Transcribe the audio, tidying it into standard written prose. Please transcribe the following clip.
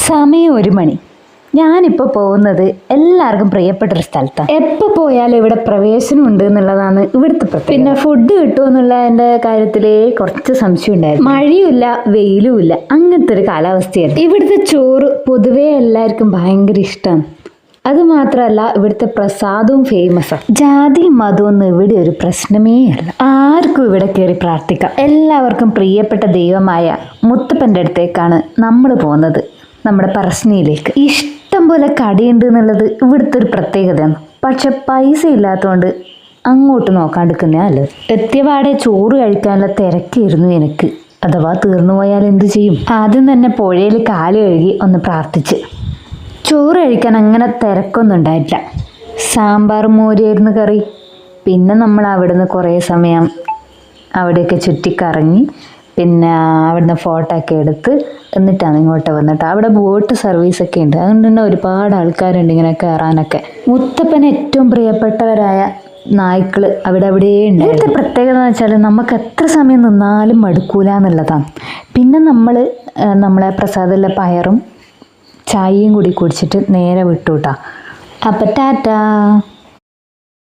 സമയം 1 മണി. ഞാനിപ്പോൾ പോകുന്നത് എല്ലാവർക്കും പ്രിയപ്പെട്ടൊരു സ്ഥലത്താണ്. എപ്പോൾ പോയാലും ഇവിടെ പ്രവേശനം ഉണ്ട് എന്നുള്ളതാണ് ഇവിടുത്തെ പ്രത്യേകത. പിന്നെ ഫുഡ് കിട്ടുമോ എന്നുള്ളതിൻ്റെ കാര്യത്തിൽ കുറച്ച് സംശയം ഉണ്ടായിരുന്നു. മഴയുമില്ല വെയിലുമില്ല, അങ്ങനത്തെ ഒരു കാലാവസ്ഥയായിരുന്നു. ഇവിടുത്തെ ചോറ് പൊതുവേ എല്ലാവർക്കും ഭയങ്കര ഇഷ്ടമാണ്. അതുമാത്രമല്ല ഇവിടുത്തെ പ്രസാദവും ഫേമസാണ്. ജാതിയും മതമൊന്നും ഇവിടെ ഒരു പ്രശ്നമേ അല്ല. ആർക്കും ഇവിടെ കയറി പ്രാർത്ഥിക്കാം. എല്ലാവർക്കും പ്രിയപ്പെട്ട ദൈവമായ മുത്തപ്പൻ്റെ അടുത്തേക്കാണ് നമ്മൾ പോകുന്നത്, നമ്മുടെ പറശ്ശിനിയിലേക്ക്. ഇഷ്ടം പോലെ കടിയുണ്ട് എന്നുള്ളത് ഇവിടുത്തെ ഒരു പ്രത്യേകതയാണ്. പക്ഷെ പൈസ ഇല്ലാത്തതുകൊണ്ട് അങ്ങോട്ട് നോക്കാണ്ടിരിക്കുന്നേ നല്ലത്. എത്തിയപാടെ ചോറ് കഴിക്കാനുള്ള തിരക്കായിരുന്നു എനിക്ക്. അഥവാ തീർന്നു പോയാൽ എന്ത് ചെയ്യും? ആദ്യം തന്നെ പുഴയിൽ കാല് കഴുകി ഒന്ന് പ്രാർത്ഥിച്ച്. ചോറ് കഴിക്കാൻ അങ്ങനെ തിരക്കൊന്നും ഉണ്ടായിട്ടില്ല. സാമ്പാർ മോരായിരുന്നു കറി. പിന്നെ നമ്മൾ അവിടുന്ന് കുറേ സമയം അവിടെയൊക്കെ ചുറ്റിക്കറങ്ങി, പിന്നെ അവിടുന്ന് ഫോട്ടോ ഒക്കെ എടുത്ത് എന്നിട്ടാണ് ഇങ്ങോട്ട് വന്നിട്ട്. അവിടെ ബോട്ട് സർവീസൊക്കെ ഉണ്ട്, അതുകൊണ്ട് തന്നെ ഒരുപാട് ആൾക്കാരുണ്ട് ഇങ്ങനെ കയറാനൊക്കെ. മുത്തപ്പന് ഏറ്റവും പ്രിയപ്പെട്ടവരായ നായ്ക്കൾ അവിടെ ഉണ്ട്. ഇവിടുത്തെ പ്രത്യേകത എന്ന് വെച്ചാൽ നമുക്ക് എത്ര സമയം നിന്നാലും മടുക്കൂല എന്നുള്ളതാണ്. പിന്നെ നമ്മളെ പ്രസാദമുള്ള പയറും ചായയും കൂടി കുടിച്ചിട്ട് നേരെ വിട്ടു കേട്ടോ. അപ്പം ടാറ്റാ.